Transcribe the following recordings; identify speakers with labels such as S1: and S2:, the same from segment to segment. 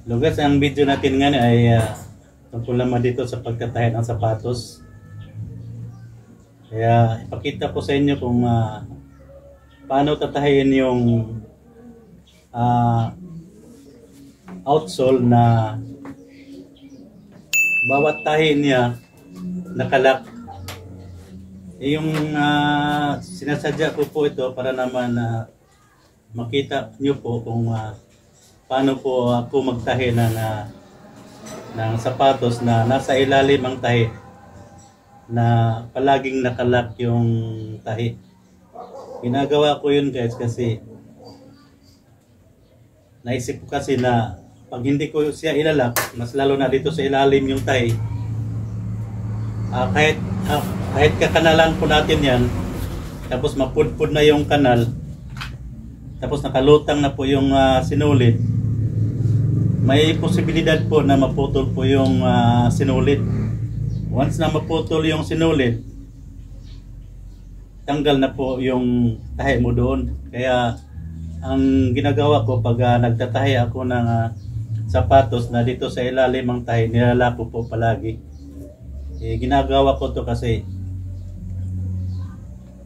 S1: Lugas, ang video natin ngayon ay tungkol naman dito sa pagtatahi ng sapatos. Kaya ipakita ko sa inyo kung paano tatahiin yung outsole na bawat tahi niya nakalak. Yung sinasadya ko po ito para naman makita nyo po kung paano po ako magtahi ng sapatos na nasa ilalim ang tahi na palaging nakalak yung tahi. Ginagawa ko yun guys kasi naisip ko kasi na pag hindi ko siya ilalak, mas lalo na dito sa ilalim yung tahi, kahit kakanalan po natin yan, tapos mapudpud na yung kanal, tapos nakalutang na po yung sinulid, may posibilidad po na maputol po yung sinulid. Once na maputol yung sinulid, tanggal na po yung tahi mo doon. Kaya ang ginagawa ko pag nagtatahi ako ng sapatos na dito sa ilalim ang tahi, nilalak ko po palagi. Ginagawa ko to kasi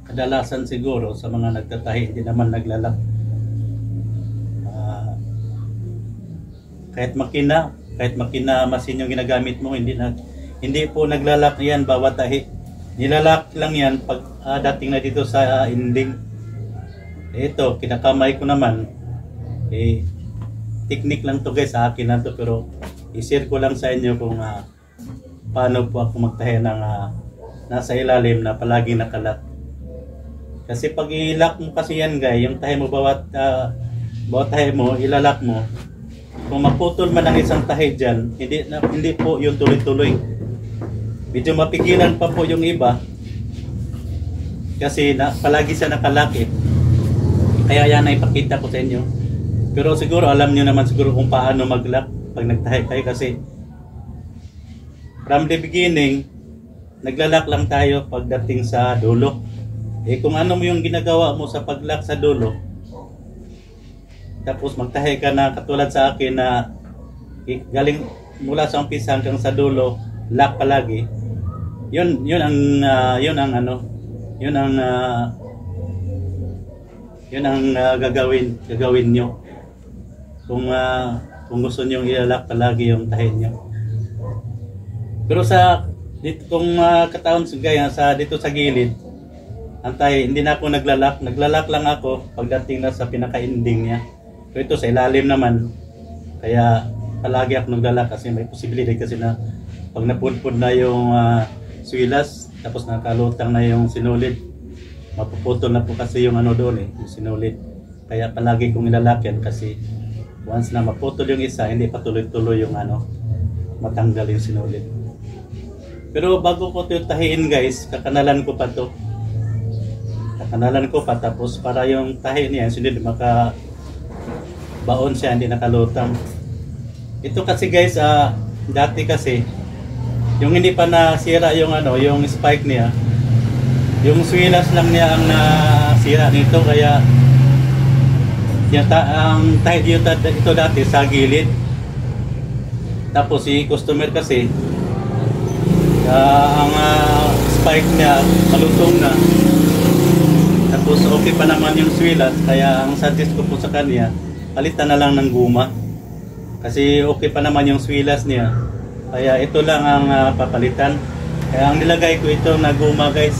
S1: kadalasan siguro sa mga nagtatahi hindi naman naglalak. Kahit makina machine yung ginagamit mo, hindi po naglalak yan bawat tahi. Nilalak lang yan pag dating na dito sa ending. Ito, kinakamay ko naman. Technique lang to guys sa akin na to, pero i-share ko lang sa inyo kung paano po ako magtahi ng nasa ilalim na palagi nakalak. Kasi pag ilak mo kasi yan guys, yung tahi mo bawat tahi mo, ilalak mo. Kung maputol man ang isang tahi dyan, hindi po yung tuloy-tuloy. Medyo mapigilan pa po yung iba kasi palagi siya nakalaki. Kaya yan ay ipakita ko sa inyo. Pero siguro alam nyo naman siguro kung paano maglak pag nagtahi tayo kasi from the beginning, naglalak lang tayo pagdating sa dulo. Kung ano mo yung ginagawa mo sa paglak sa dulo, tapos magtahi ka na katulad sa akin na galing mula sa umpisa hanggang sa dulo, lock palagi. Yun ang gagawin nyo. Kung gusto niyo ilalak palagi yung tahi nyo. Pero sa dito kung kataon gaya sa dito sa gilid, ang tahi hindi na ako naglalak lang ako pagdating na sa pinaka-ending niya. Pero ito sa ilalim naman, kaya palagi ako naglalak kasi may posibilidad kasi na pag napudpud na yung swilas, tapos nakalutang na yung sinulid, mapuputol na po kasi yung doon yung sinulid. Kaya palagi kong ilalak yan kasi once na maputol yung isa, hindi pa tuloy-tuloy yung matanggal yung sinulid. Pero bago ko ito tahiin guys, kakanalan ko pa to. Kakanalan ko pa, tapos para yung tahi niya, sunod baon siya, hindi nakalutang. Ito kasi guys, dati kasi yung hindi pa nasira yung yung spike niya, yung swilas lang niya ang nasira nito, kaya ang tahi dito ito dati sa gilid. Tapos si customer kasi ang spike niya malutong na, tapos okay pa naman yung swilas, kaya ang suggest ko po sa kanya, palitan na lang ng guma kasi okay pa naman yung swilas niya, kaya ito lang ang papalitan. Kaya ang nilagay ko ito na guma guys,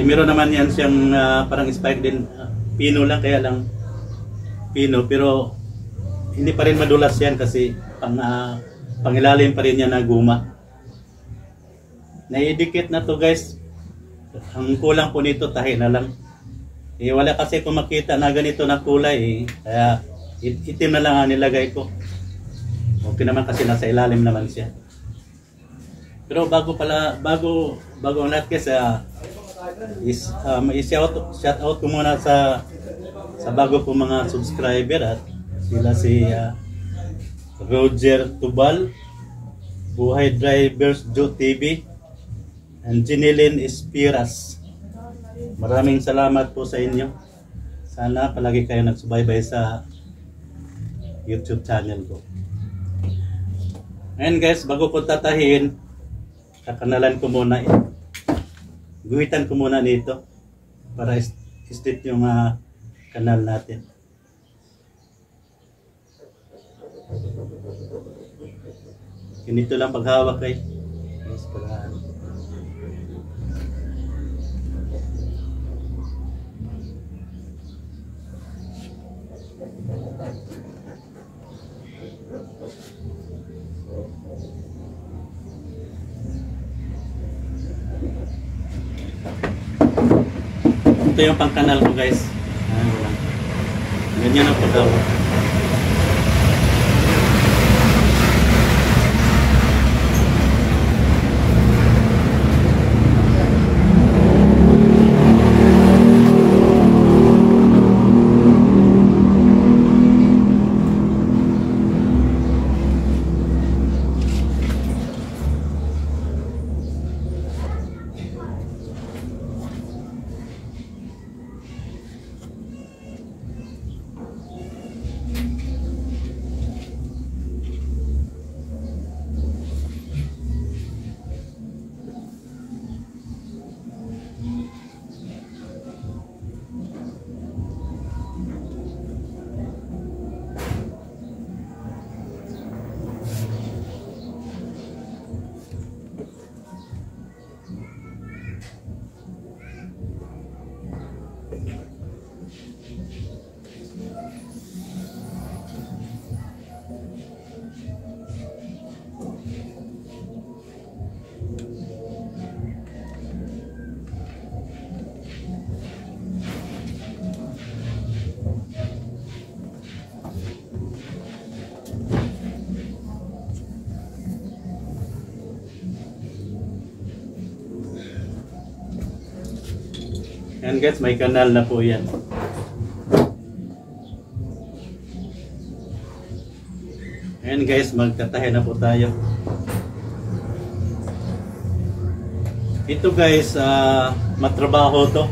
S1: meron naman yan siyang parang spike din, pino lang, kaya lang pino, pero hindi pa rin madulas yan kasi pangilalim pa rin yan na guma. Naidikit na to guys, ang kulang po nito tahi na lang. Wala kasi kung makita na ganito na kulay kaya itim na lang ang nilagay ko. Okay naman kasi nasa ilalim naman siya. Pero bago ang lahat guys, shout out ko muna sa bago po mga subscriber, at sila si Roger Tubal, Buhay Drivers Joe TV, and Jeneline Espiras. Maraming salamat po sa inyo. Sana palagi kayo nagsubaybay sa YouTube channel ko. Ngayon guys, bago ko tatahin, kakanalan ko muna, guhitan ko muna nito para straight yung kanal natin. Ganito lang paghawak guys. Yes, para ito yung pangkanal ko guys. Ganyan ang paghawak. Yan guys, may kanal na po yan. Ayan guys, magtatahe na po tayo. Ito guys, matrabaho to.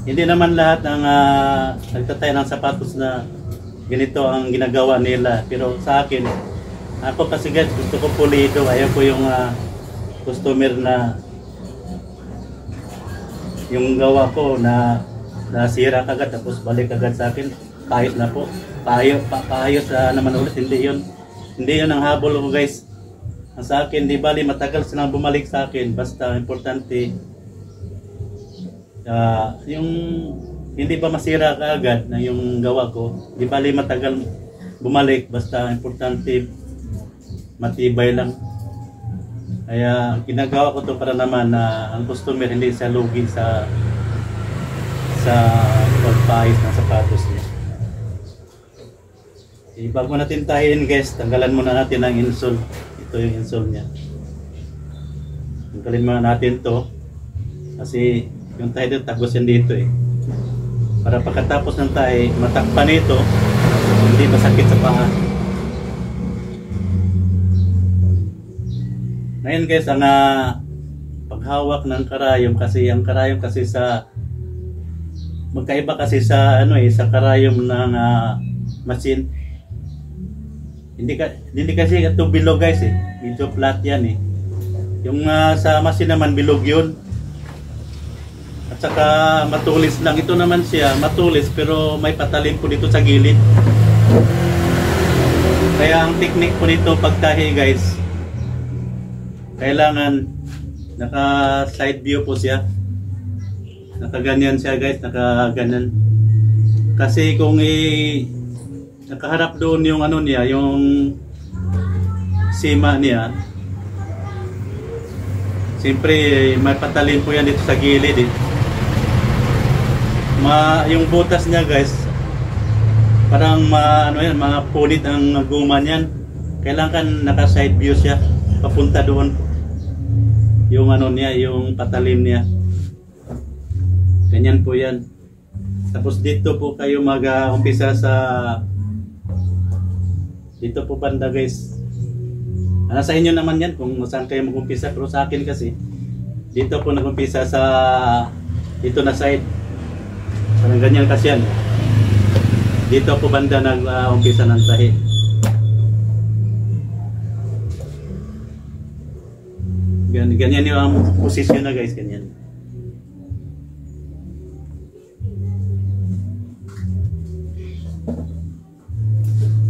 S1: Hindi naman lahat ng nagtatahe ng sapatos na ganito ang ginagawa nila. Pero sa akin, ako kasi guys, gusto ko pulido. Ayaw ko yung customer na yung gawa ko na nasira kagad tapos balik agad sa akin, paayos na po, paayos naman ulit. Hindi yun ang habol ko guys. Ang sa akin, di bali matagal silang bumalik sa akin, basta importante yung hindi pa masira kaagad na yung gawa ko, di bali matagal bumalik, basta importante matibay lang. Kaya ginagawa ko to para naman na ang customer hindi siya lugi sa pagpaayos ng sapatos niya. Bago natin tahin guys, tanggalan muna natin ang insole. Ito yung insole niya. Tanggalin muna natin to kasi yung tahi dito tagos yan dito para pagkatapos ng tahi matakpan ito, hindi masakit sa paa. Ngayon guys, ang paghawak ng karayom kasi ang karayom kasi sa magkaiba kasi sa sa karayom ng machine. Hindi kasi ito bilog guys medyo flat yan Yung sa machine naman bilog yun. At saka matulis lang. Ito naman siya matulis pero may patalim po dito sa gilid. Kaya ang technique po dito pagtahi guys, kailangan naka side view po siya. Nakaganyan siya guys, nakaganyan. Kasi kung nakaharap doon yung niya, yung sima niya, siyempre may patalim po yan dito sa gilid yung butas niya guys, parang mapunit ang guma niyan. Kailangan naka side view siya, papunta doon yung niya, yung patalim niya. Ganyan po yan. Tapos dito po kayo mag-umpisa sa dito po banda guys. Nasa inyo naman yan kung saan kayo mag-umpisa, pero sa akin kasi dito po nag-umpisa sa dito na side. Parang ganyan kasi yan. Dito po banda nag-umpisa ng tahi. Ganyan yung posisyon na guys, ganyan.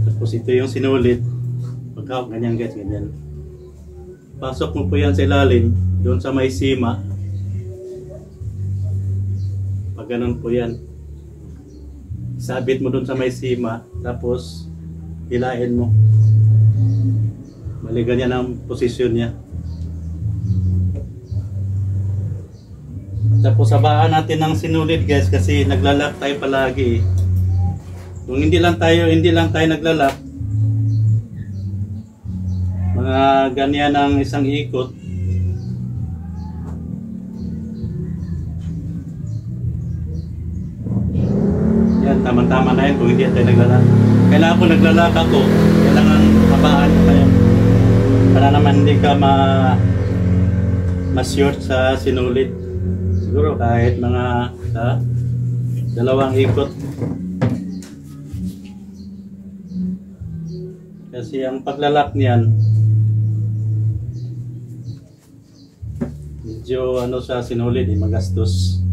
S1: Tapos ito yung sinulid. Pagkahawak ganyan guys, ganyan. Pasok mo po yan sa ilalim, doon sa may sima. Pag ganun po yan. Sabit mo doon sa may sima, tapos hilain mo. Bali ganyan ang posisyon niya. Tapos sabaan natin ng sinulid guys kasi naglalak tayo palagi. Kung hindi lang tayo naglalak, mga ganyan ang isang ikot. Yan, tama-tama na yan kung hindi tayo naglalak. Kailangan ko naglalak ako, kailangan mabaan ko tayo. Para naman hindi ka ma-short sa sinulid. Siguro kahit mga dalawang ikot. Kasi ang paglalak niyan medyo sa sinulid, magastos.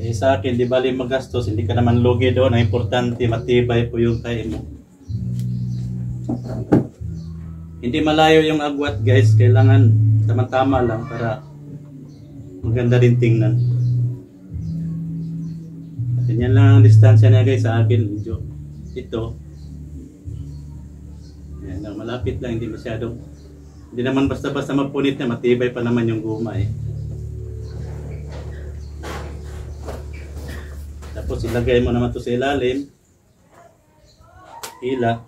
S1: Sa akin, di bali magastos, hindi ka naman lugi doon. Ang importante, matibay po yung tayo mo. Hindi malayo yung agwat guys, kailangan tama-tama lang para maganda rin tingnan. Ganyan lang ang distansya niya guys sa akin. Medyo ito. Yan lang, malapit lang, hindi masyadong. Hindi naman basta-basta mapunit na, matibay pa naman yung guma eh. Tapos ilagay mo naman to sa ilalim. Hila.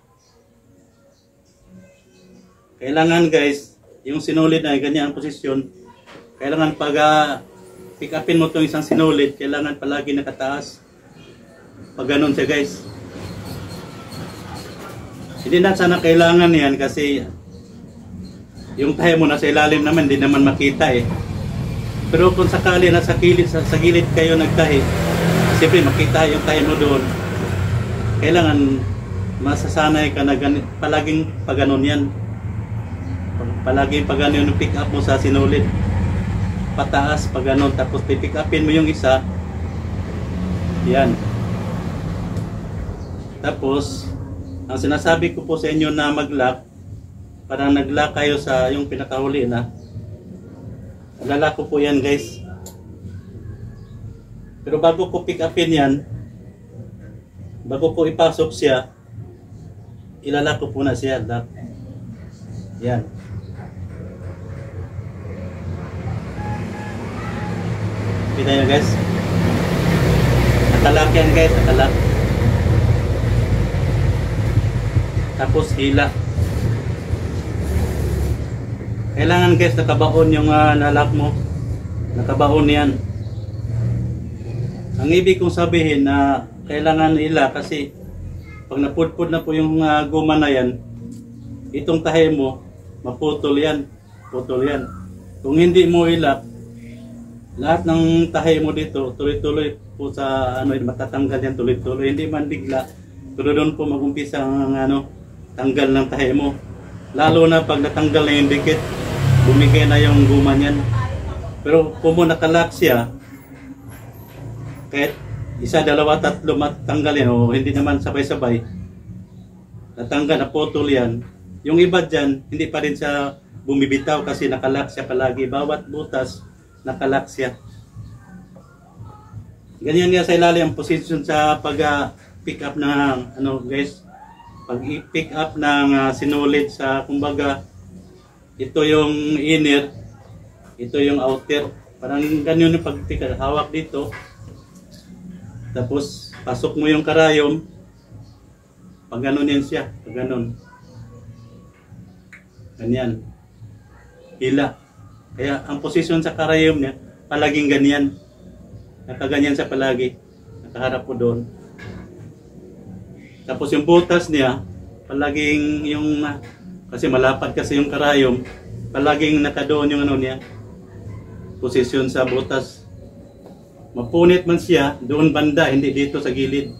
S1: Kailangan guys, yung sinulid na ganyan ang posisyon. Kailangan pag pick upin mo itong isang sinulid, kailangan palagi nakataas. Pag ganun siya guys. Hindi na sana kailangan yan kasi yung tahi mo nasa ilalim naman, hindi naman makita eh. Pero kung sakali nasa gilid kayo nagtahi, siyempre makita yung tahi mo doon. Kailangan masasanay ka na palaging pag ganun yan. Palaging pag ganun yung pick up mo sa sinulid. Pataas pag ganun, tapos pick upin mo yung isa. Yan. Tapos ang sinasabi ko po sa inyo na mag-lock, parang nag-lock kayo sa yung pinakahuli na. Nag-lock ko po yan guys. Pero bago ko pick upin yan, bago ko ipasok siya, ilalak ko po na siya. Lock. Yan. Kita nyo guys. Nakalak yan guys, nakalak. Tapos hila. Kailangan guys nakabaon yung nalak mo. Nakabaon yan. Ang ibig kong sabihin na kailangan hila kasi pag napudpud na po yung guma na yan, itong tahi mo, maputol yan. Putol yan. Kung hindi mo hila, lahat ng tahi mo dito, tuloy-tuloy po sa matatanggal yan tuloy-tuloy. Hindi man bigla. Pero doon po mag-umpisa ang tanggal ng tahi mo. Lalo na pag natanggal na yung dikit, bumigay na yung guma niyan. Pero kung mo nakalak siya, kahit isa, dalawa, tatlo matanggal yan, o hindi naman sabay-sabay, natanggal, naputol yan. Yung iba dyan, hindi pa rin siya bumibitaw kasi nakalak siya palagi. Bawat butas, nakalak siya. Ganyan nga sa ilalim ang position sa pag-pick up ng guys, pag-pick up ng sinulid sa kumbaga, ito yung inner, ito yung outer. Parang ganyan yung pag-pick up, hawak dito. Tapos pasok mo yung karayom. Pag ganun yan siya, pag ganun. Ganyan. Hila. Kaya ang posisyon sa karayom niya, palaging ganyan. Nakaganyan siya palagi. Nakaharap po doon. Tapos yung butas niya, palaging yung, kasi malapad kasi yung karayom, palaging nakadoon yung niya, posisyon sa butas. Mapunit man siya, doon banda, hindi dito sa gilid.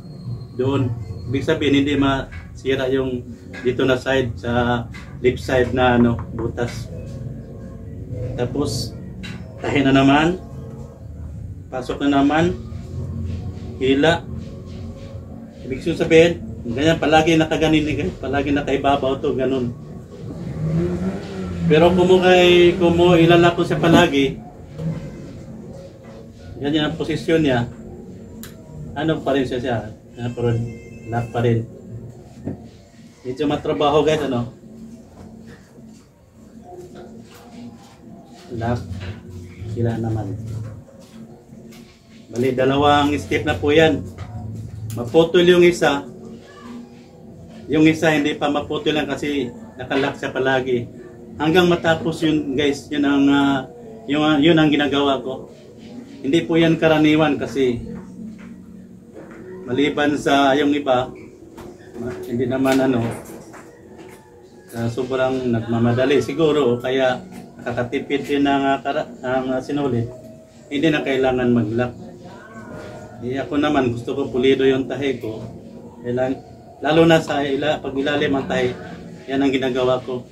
S1: doon. Ibig sabihin hindi masira yung dito na side sa left side na ano, butas. Tapos tahi na naman. Pasok na naman. Hila. Ibig sabihin, ganyan palagi nakaganin ni guys, palagi nakaibabaw to, ganun. Pero kung ilalak ko siya palagi, ganyan ang posisyon niya, ano pa rin siya, pero lock pa rin. Medyo matrabaho guys, ano? Lock, sila naman. Bali, dalawang step na po yan. Maputol yung isa hindi pa maputol lang kasi nakalock siya palagi. Hanggang matapos yun guys, yun ang ginagawa ko. Hindi po yan karaniwan kasi maliban sa yung iba, hindi naman sobrang nagmamadali siguro kaya nakakatipid din ang sinulit. Hindi na kailangan mag-lock. Ako naman gusto ko pulido yung tahi ko. Lalo na sa pag ilalim ang tahi, yan ang ginagawa ko.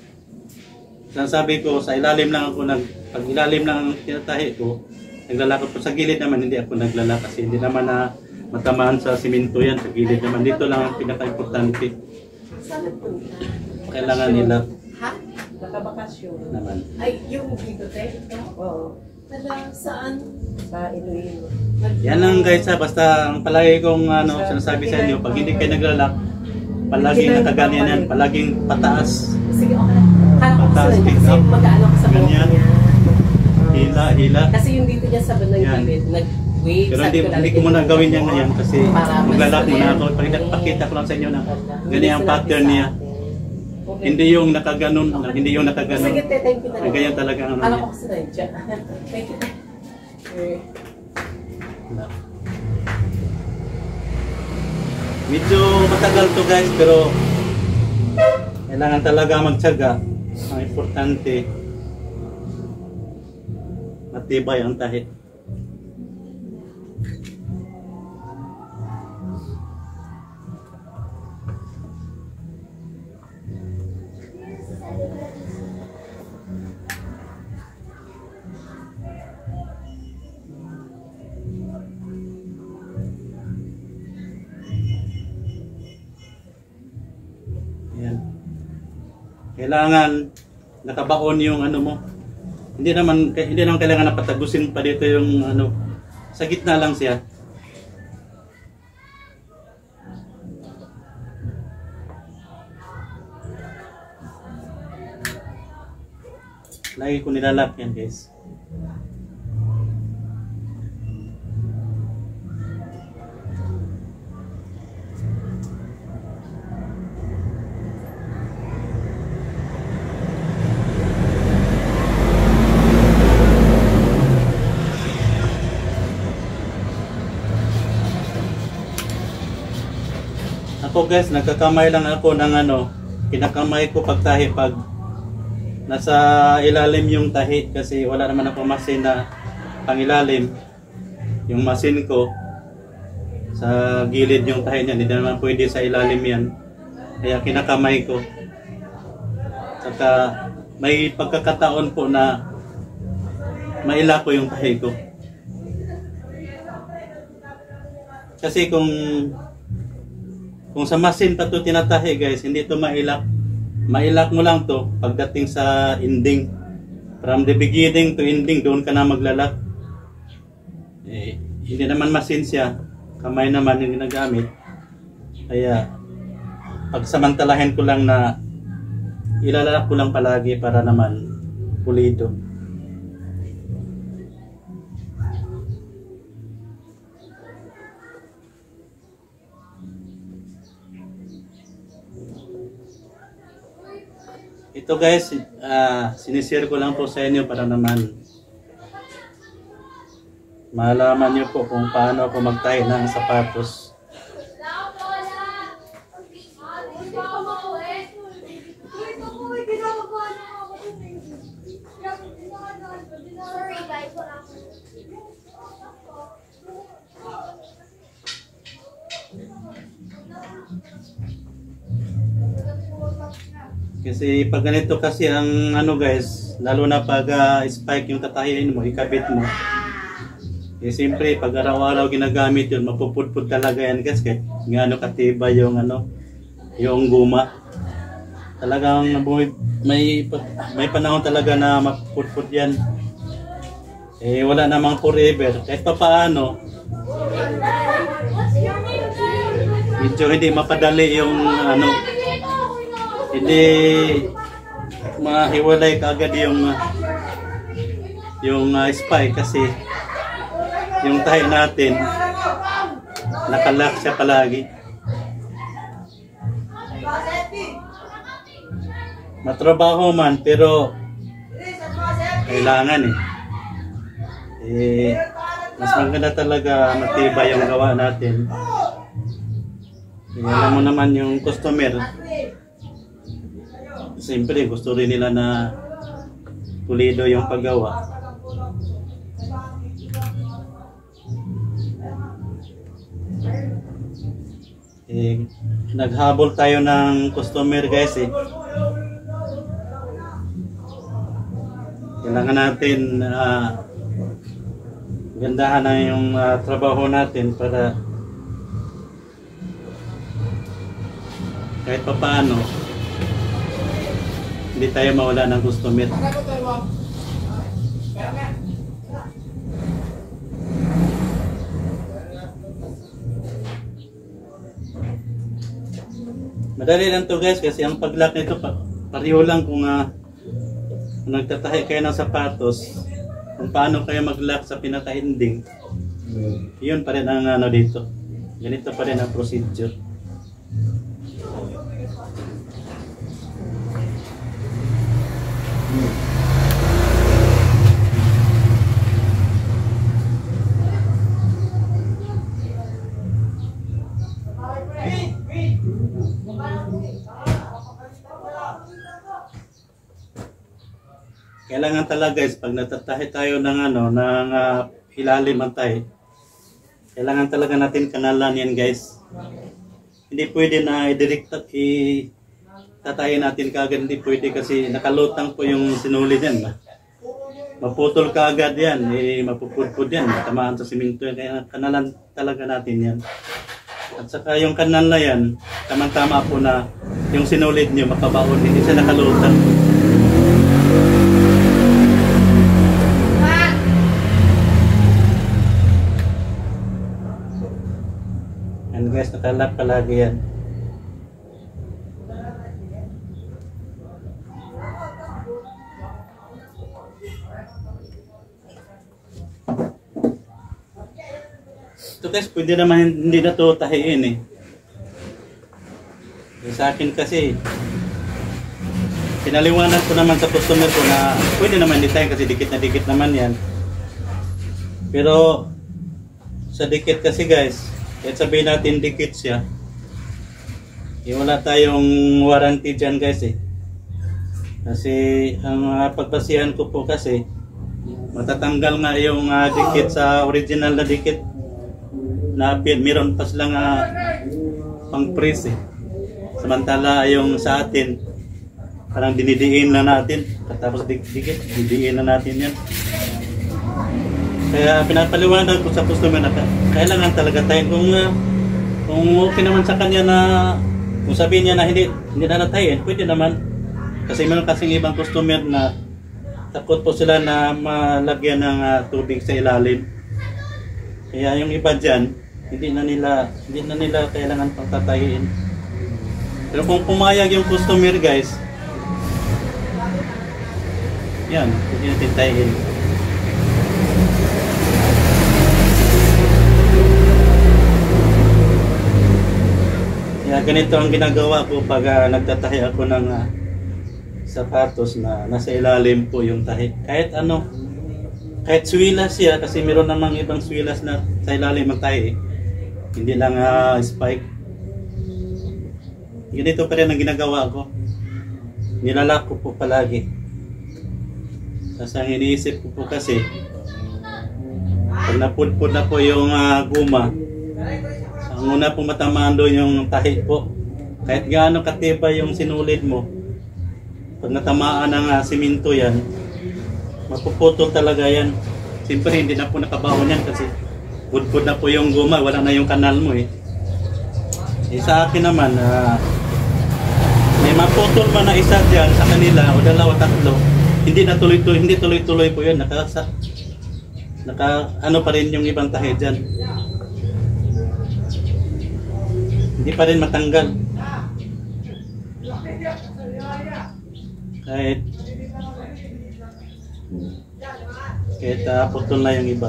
S1: Sabi ko, sa ilalim lang ako, pag ilalim lang ang tinatahi ko, naglalakad po sa gilid naman, hindi ako naglalakad kasi hindi naman na matamaan sa simento yan, sa gilid naman. Dito lang ang pinaka-importante. Kailangan nila.
S2: Ha? Nakabakasyon.
S1: Naman.
S2: Ay, yung dito, Oo. Saan? Sa Iloilo.
S1: Yan lang guys ha, basta ang palagi kong sinasabi sa inyo, pag hindi kayo naglalak, palaging nakaganyan, palaging pataas.
S2: Sige, okay. Kala ko
S1: Pataas,
S2: kasi
S1: pick up.
S2: mag-ano ko sa buhok
S1: Ganyan.
S2: niya.
S1: Hila.
S2: Kasi yung dito niya sa bandang
S1: Yan.
S2: gilid, nag-wave.
S1: Pero hindi ko muna gawin yan ngayon kasi maglalak muna ako. Pakita ko lang sa inyo na ganyan ang pattern niya. Hindi yung nakaganon, hindi yung nakaganon.
S2: Sige, thank you talaga.
S1: Ganyan talaga ang
S2: Alam ko kasi nandiyan. Thank you.
S1: Medyo matagal to guys, pero kailangan talaga magtiyaga. Ang importante, matibay ang tahi. Kailangan nakabaon yung mo. Hindi naman kailangan napatagusin pa dito yung sa gitna lang siya. Lagi ko nilalap yan guys. Ako guys, nagkakamay lang ako ng kinakamay ko pagtahi pag nasa ilalim yung tahi kasi wala naman ako masin na pangilalim. Yung masin ko sa gilid yung tahi niya, hindi naman pwede sa ilalim yan. Kaya kinakamay ko. Saka may pagkakataon po na maila ko yung tahi ko. Kasi kung sa masin pa to tinatahi guys, hindi to mailak. Mailak mo lang to pagdating sa ending. From the beginning to ending, doon ka na maglalak. Hindi naman masin siya. Kamay naman yung ginagamit. Kaya pagsamantalahin ko lang na ilalak ko lang palagi para naman pulido. Ito guys, sinishare ko lang po sa inyo para naman malaman nyo po kung paano ako magtahi ng sapatos. Kasi pag ganito kasi ang ano guys, lalo na pag spike yung tatahiin mo, ikabit mo. Eh siyempre pag araw-araw ginagamit yun, mapupudpud talaga yan guys, kahit gaano katibay yung ano, yung guma. Talagang may panahon talaga na mapupudpud yan. Eh wala namang forever, kahit pa paano. Medyo hindi mapadali yung ano, hindi mahiwalay kaagad yung spike kasi yung tahi natin nakalock siya palagi. Matrabaho man pero kailangan mas maganda talaga matibay yung gawa natin. Alam mo naman yung customer, siyempre gusto rin nila na pulido yung paggawa. Naghabol tayo ng customer guys Kailangan natin gandahan na yung trabaho natin para kahit pa paano hindi tayo mawala ng customer. Madali lang to guys kasi ang pag-lock nito pareho lang kung nagtatahi kayo ng sapatos, kung paano kayo mag-lock sa pinaka-ending. Yun pa rin ang ano dito. Ganito pa rin ang procedure. Kailangan talaga guys, pag natatahi tayo ng ilalim ang tahi, kailangan talaga natin kanalan yan guys. Hindi pwede na tatahin natin kaagad, hindi pwede kasi nakalutang po yung sinulid yan. Maputol kaagad yan, mapupudpud yan, matamaan sa simento yan, kaya kanalan talaga natin yan. At saka yung kanal na yan, tamang-tama po na yung sinulid nyo makabaon, hindi siya nakalutang. And guys, nakalap palagi yan. Ito guys, pwede naman hindi na ito tahiin Sa akin kasi, pinaliwanag ko naman sa customer ko na pwede naman hindi tayo kasi dikit na dikit naman yan. Pero sa dikit kasi guys, kahit sabihin natin dikit siya, wala tayong warranty dyan guys Kasi ang pagbasihan ko po kasi, matatanggal nga yung dikit sa original na dikit na meron pas lang pang press Samantala yung sa atin, parang dinidiin na natin, tapos dikit, didiin na natin yan. Kaya pinapaliwanag ko sa customer na kailangan talaga tayo kung okay naman sa kanya na kung sabihin niya na hindi na natayin, pwede naman. Kasi meron kasing ibang customer na takot po sila na malagyan ng tubig sa ilalim. Kaya yung iba dyan, hindi na nila kailangan pang tatayin. Pero kung pumayag yung customer guys, yan, pwede natin tayin. Kaya ganito ang ginagawa ko pag nagtatahi ako ng sapatos na nasa ilalim po yung tahi. Kahit swilas siya, kasi meron namang ibang swilas na sa ilalim ang tahi. Hindi lang spike. Ganito pa rin ang ginagawa ko. Nilalak ko po palagi. Kasi ang iniisip ko po kasi, pag napudpud na po yung guma, ang una po matamaan doon yung tahi po. Kahit gaano katibay yung sinulid mo, Pag natamaan ng simento yan, mapuputol talaga yan. Siyempre hindi na po nakabaon yan kasi budbud na po yung guma, wala na yung kanal mo eh. Sa akin naman, may maputol man na isa dyan sa kanila o dalawa tatlo, hindi tuloy-tuloy po yun. Ano pa rin yung ibang tahi dyan. Hindi pa rin matanggal. Kahit putol na yung iba.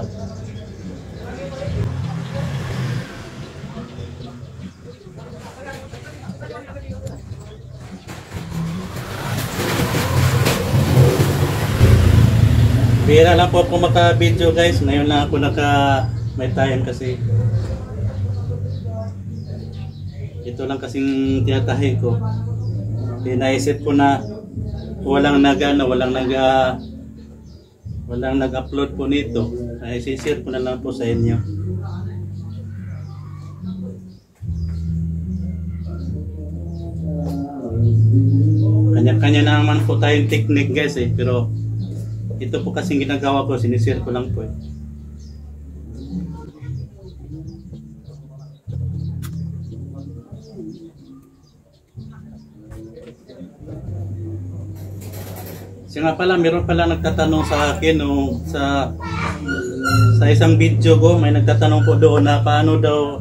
S1: Bihira lang po ako maka-video guys. Ngayon lang ako may time kasi ito lang kasing tinatahi ko. Naisip ko na walang nag-upload po nito. Ay i-share ko na lang po sa inyo. Kanya-kanya naman po tayong technique guys eh, pero ito po kasing ginagawa ko, sinishare ko lang po eh. Kasi nga pala, meron pala nagtatanong sa akin sa isang video ko, may nagtatanong po doon na paano daw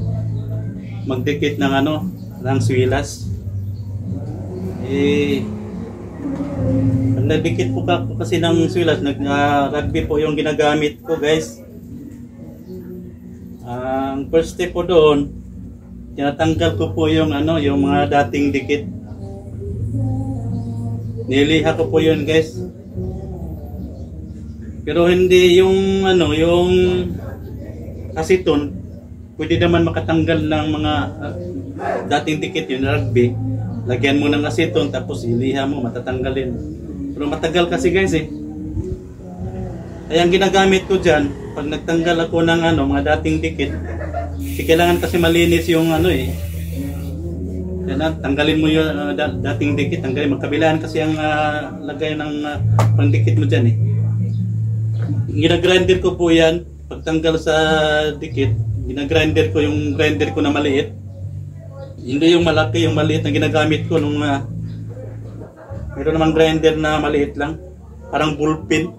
S1: magdikit ng swilas. Nagdikit po kasi ng swilas, rugby po yung ginagamit ko guys. Ang first step po doon, tinatanggal ko po yung mga dating dikit. Niliha ko po yun guys. Pero hindi yung yung aceton, pwede naman makatanggal ng mga dating dikit yung rugby. Lagyan mo ng aceton tapos iliha mo, matatanggalin. Pero matagal kasi guys eh. Kaya ang ginagamit ko dyan, pag nagtanggal ako ng mga dating dikit, kailangan kasi malinis yung tanggalin mo yung dating dikit, magkabilaan kasi ang lagay ng pangdikit mo dyan eh. Ginagrinder ko po yan, pagtanggal sa dikit, ginagrinder ko yung grinder ko na maliit. Hindi yung malaki, yung maliit na ginagamit ko nung meron namang grinder na maliit lang, parang bullpen,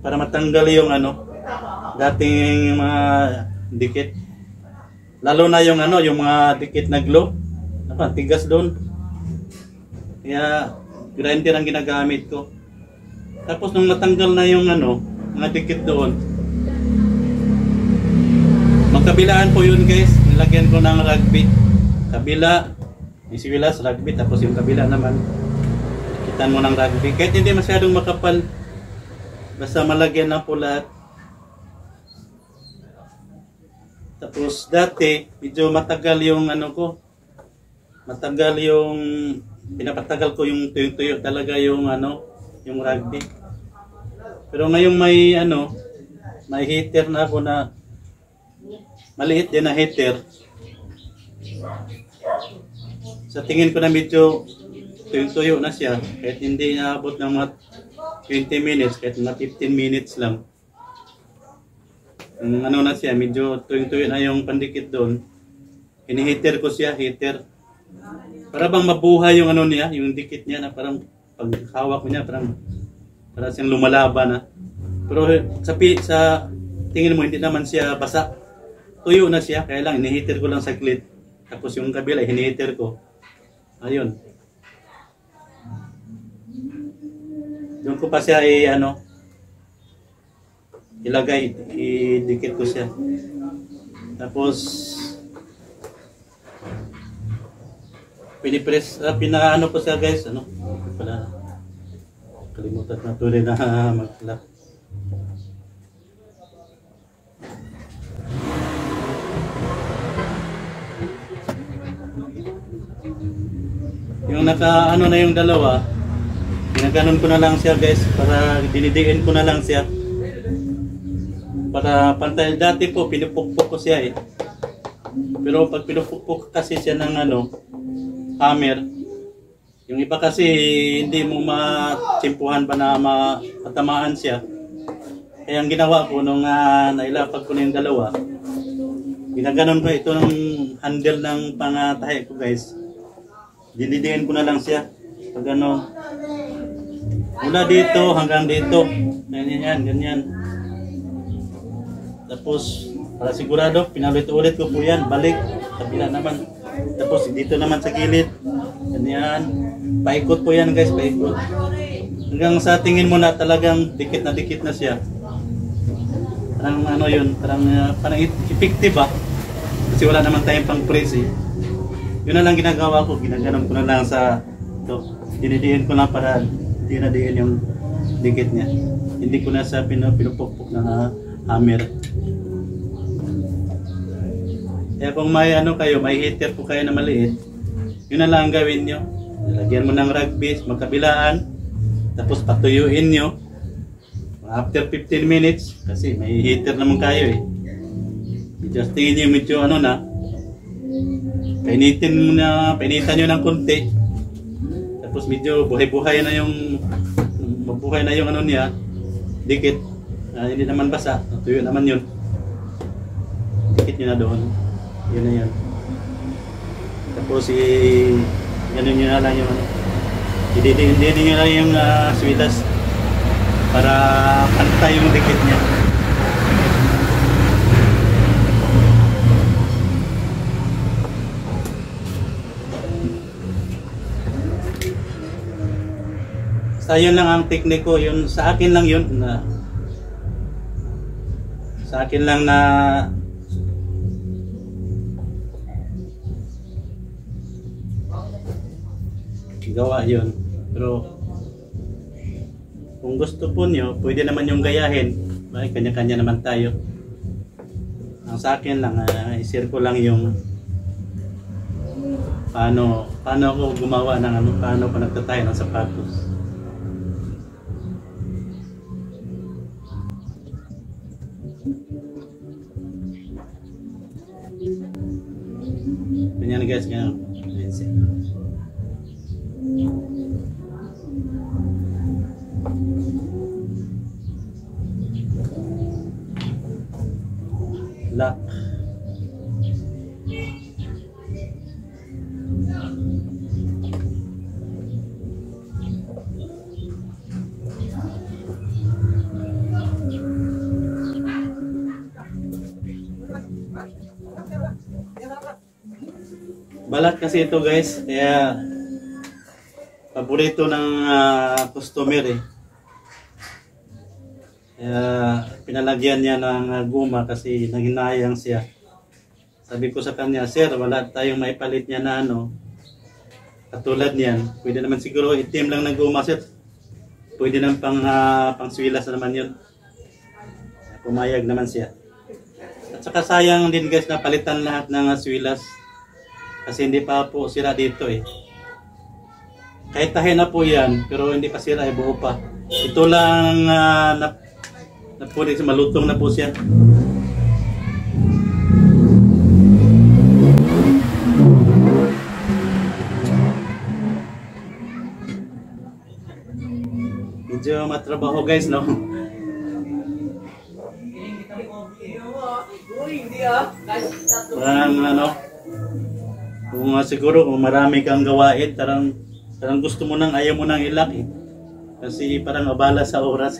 S1: para matanggal yung dating mga dikit. Lalo na yung yung mga dikit na glue, tigas doon. Kaya grinder ang ginagamit ko. Tapos nung natanggal na yung mga dikit doon, magkabilaan po yun guys. Nilagyan ko ng rugby. Kabila, yung swilas, rugby, tapos yung kabila naman mo ng rugby. Kahit hindi masyadong makapal, basta malagyan na po lahat. Tapos dati medyo matagal yung pinapatagal ko yung tuyo talaga yung yung rugby. Pero ngayong may heater na ako na maliit din na heater. Sa tingin ko na medyo tuyo na siya, kahit hindi naabot ng mga 20 minutes, kahit mga 15 minutes lang. Na siya, medyo tuyo na yung pandikit doon. Hini-heater ko siya, heater. Para bang mabuhay yung niya, yung dikit niya na parang pag hawak ko niya, parang siyang lumalaban na. Pero sa tingin mo, hindi naman siya basa. Tuyo na siya, kaya lang, hini-heater ko lang saglit. Tapos yung kabila, hini-heater ko. Ayun. Doon ko pa siya ilagay, idikit ko siya. Tapos pinipress, pinaano ko siya guys, pala kalimutan na tuloy na mag-lock. Yung naka na yung dalawa, ginaganon ko na lang siya guys, para dinidiin ko na lang siya para pantay. Dati po pinupukpok ko siya eh, pero pag pinupukpok kasi siya ng hammer, Yung iba kasi hindi mo matsimpuhan ba na matamaan siya. Kaya ang ginawa ko nung nailapag ko na yung dalawa, ginaganon ko ito ng handle ng pangatahe ko guys. Dinidiin ko na lang siya. Pag ganon. Mula dito hanggang dito. Ganyan, ganyan. Tapos, para sigurado, pinalit-ulit ko po yan. Balik. Kabila naman. Tapos, dito naman sa gilid. Ganyan. Paikot po yan guys, paikot. Hanggang sa tingin mo na talagang dikit na siya. Parang ano yun, parang effective ba? Kasi wala naman tayong pang press eh. Yun na lang ginagawa ko, ginaganon ko na lang sa ito. Dinidiin ko lang para dinadiin yung dikit niya. Hindi ko na sa pinupukpok ng hammer. Kaya kung may ano kayo, may heater po kayo na maliit, yun na lang ang gawin nyo. Lagyan mo ng rugby, magkabilaan, tapos patuyuin nyo. After 15 minutes, kasi may heater naman kayo eh. Just tingin nyo medyo ano na, painitan nyo ng konti. Tapos medyo buhay-buhay na yung ano niya, dikit. Hindi naman basa, tuyo naman yun. Dikit nyo na doon. Yun na yun. Tapos ganun nyo na lang yung hindi nyo lang yung swilas para pantay yung dikit niya. Basta yun lang ang teknik ko, yun sa akin lang yun na gawa yun. Pero kung gusto po nyo, pwede naman yung gayahin. Kanya-kanya naman tayo. Ang sa akin lang, i-share ko lang yung paano ako gumawa ng paano ko nagtatayo ng sapatos. Ganyan guys, ganyan. Lock. Balat kasi ito guys, kaya paborito ng customer eh. Kaya pinalagyan niya ng guma kasi naghinayang siya. Sabi ko sa kanya, sir, wala tayong maipalit niya na katulad niyan. Pwede naman siguro itim lang ng guma, sir. Pwede naman pang swilas naman yun. Pumayag naman siya. At saka sayang din guys na palitan lahat ng swilas. Kasi hindi pa po sira dito eh. Kahit tahin na po yan, pero hindi pa sira, buo pa. Ito lang na po rin, malutong na po siya. Medyo matrabaho guys, no? Parang kung siguro kung marami kang gawain, parang gusto mo nang ayaw mo nang ilak eh. Kasi parang abala sa oras.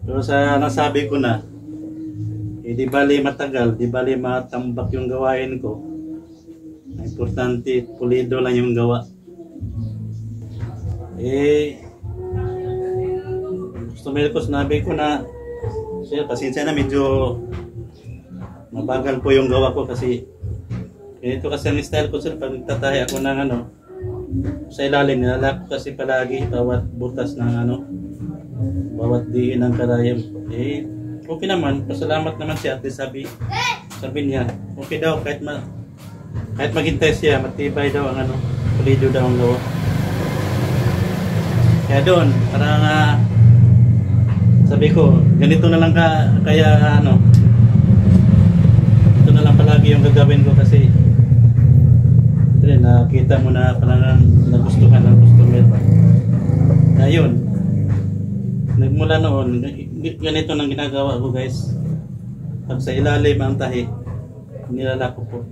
S1: Pero sa nasabi ko na, di bali matagal, di bali matambak yung gawain ko. Importante, pulido lang yung gawa. Customer ko, sinabi ko na, siya, pasensya na medyo mabagal po yung gawa ko kasi ganito kasi ang style ko sir, pag nagtatahi ako ng sa ilalim, nilalak ko kasi palagi bawat butas ng bawat diin ng karayom. Okay naman, pasalamat naman siya at sabi niya, okay daw kahit maghintay siya, matibay daw ang pulido daw ang gawa. Kaya doon, parang sabi ko, ganito na lang kaya ito na lang palagi yung gagawin ko kasi pwede nakita mo na parang nagustuhan ng customer ba. Ayun. Nagmula noon, ganito nang ginagawa ko guys. Pag sa ilalim ang tahi, nilalako po.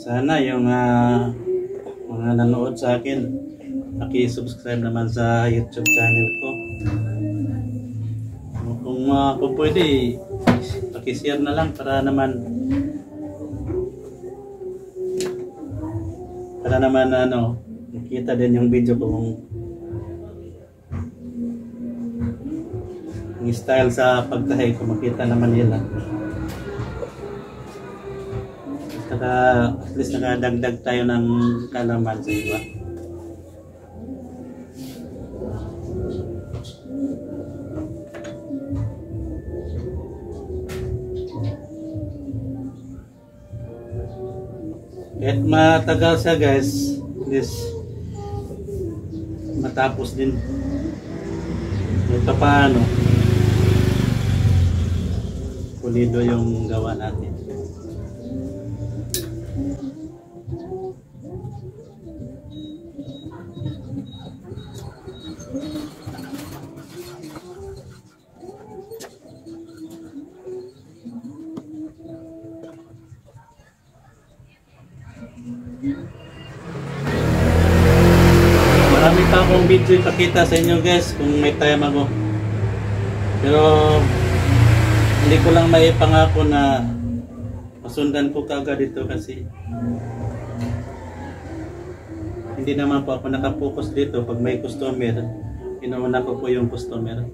S1: Sana yung mga nanood sa akin, paki-subscribe naman sa YouTube channel ko. Kung pwede, paki-share na lang para naman makita din yung video ko yung style sa pagtahi ko, makita naman nila. At least nakadagdag tayo ng kalaman sa iba. Kahit matagal siya guys, at least matapos din. Ito paano pulido yung gawa natin. Marami pa akong video ipakita sa inyo guys kung may time ako. Pero hindi ko lang may pangako na masundan ko kaagad dito kasi hindi naman po ako nakapokus dito. Pag may customer, inuuna ko po yung customer.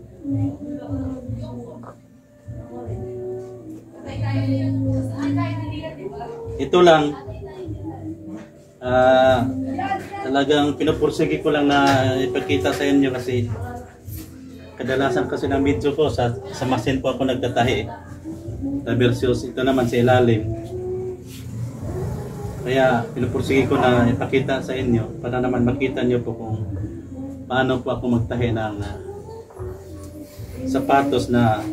S1: Ito lang, talagang pinupursige ko lang na ipakita sa inyo kasi kadalasan kasi ng video ko sa machine po ako nagtatahi versus ito naman sa ilalim, kaya pinupursige ko na ipakita sa inyo para naman makita nyo po kung paano po ako magtahi ng sapatos na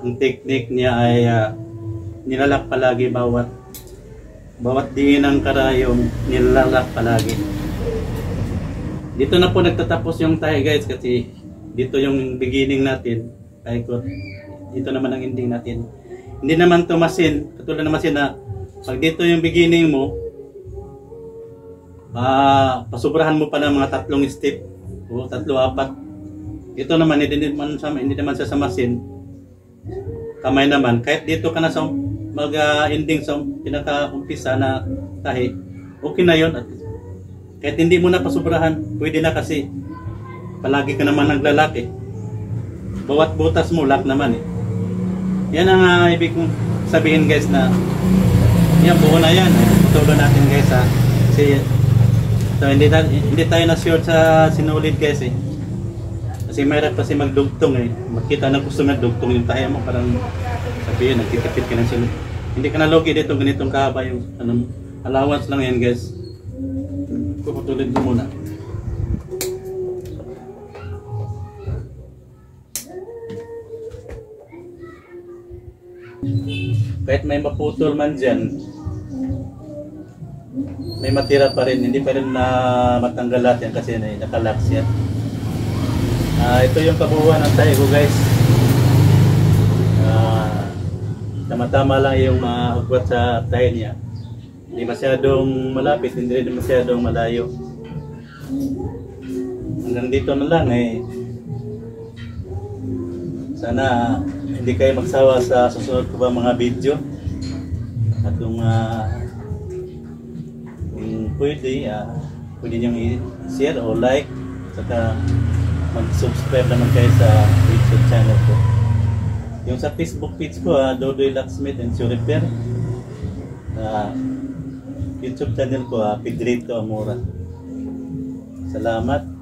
S1: ang technique niya ay nilalak palagi bawat diin ng karayong nilalak palagi. Dito na po nagtatapos yung tahi guys kasi dito yung beginning natin. Paikot. Dito naman ang ending natin. Hindi naman to machine, katulad ng machine na pag dito yung beginning mo, pasubrahan mo pa ng mga 3 step o 3-4. Ito naman hindi naman sa machine. Kamay naman, kahit dito ka na sa mag-ending sa pinaka-umpisa na tahi, okay na yun. At kahit hindi mo na pasubrahan, pwede na kasi palagi ka naman naglalaki. Bawat butas mo, lock naman eh. Yan ang ibig kong sabihin guys na yan, buo na yan. Tutuloy natin guys ha. Kasi so, hindi tayo na sure sa sinulid guys eh. Kasi mayroon kasi magdugtong eh. Makita na gusto magdugtong yung tayo mo. Parang sabihin, nagtitipid ka ng sinulid. Hindi ka na logi dito, ganitong kahaba yung allowance lang yan guys. Puputulid mo muna. Kahit may maputol man dyan, may matira pa rin. Hindi pa rin na matanggal lahat yan kasi nakalaks yan. Ito yung kabuuan ng tahi ko guys. Tama-tama lang yung ugwat sa tahi niya. Hindi masyadong malapit, hindi rin masyadong malayo. Hanggang dito na lang eh. Sana hindi kayo magsawa sa susunod ko ba mga video. At kung pwede nyo i-share o like. Saka mag-subscribe naman kayo sa YouTube channel ko. Yung sa Facebook page ko, Dodoy Locksmith and Shoe Repair. YouTube channel ko, Pedrito Amora. Salamat.